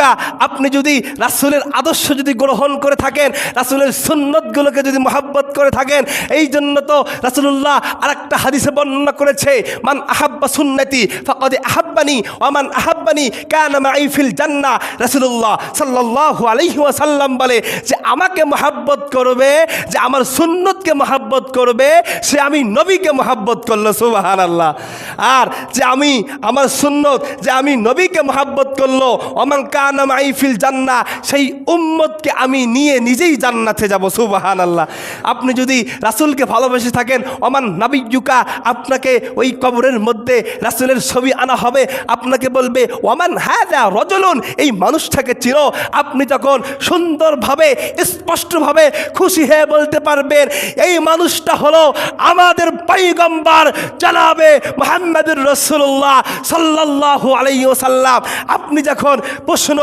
যুকা আপনি যদি রাসূলের আদর্শ যদি গ্রহণ করে থাকেন, রাসূলের সুন্নতগুলোকে যদি মহব্বত করে থাকেন, এই জন্য তো রাসূলুল্লাহ আরেকটা হাদিসে বর্ণনা করেছে, মান আহাব্বা সুন্নতি ফাকাদ আহাব্বানি ওয়া মান আহাব্বানি কানা মাই ফিল জান্নাহ। রাসূলুল্লাহ সাল্লাল্লাহু আলাইহি ওয়াসাল্লাম বলে যে আমাকে মহব্বত করবে, যে আমার সুন্নতকে মহব্বত করবে, সে আমি নবীকে মহব্বত করলো। সুবহানাল্লাহ। আর যে আমি আমার সুন্নত, যে আমি নবীকে মহব্বত করলো, ওমান কানা মাই ফিল জান্নাহ, সেই উম্মতকে আমি নিয়ে নিজেই জান্নাতে যাব। সুবহানাল্লাহ। আপনি যদি রাসূলকে ভালোবেসে থাকেন, ওমান নাবিয়্যুকা, আপনাকে ওই কবরের মধ্যে রাসূলের ছবি আনা হবে, আপনাকে বলবে ওমান হাযা রাজুলুন, এই মানুষটাকে চিনো। আপনি তখন সুন্দরভাবে স্পষ্টভাবে খুশি হয়ে বলতে পারবেন এই মানুষটা হলো আমাদের পয়গম্বর জনাবে মুহাম্মদুর রাসূলুল্লাহ সাল্লাল্লাহু আলাইহি ওয়াসাল্লাম। আপনি যখন প্রশ্ন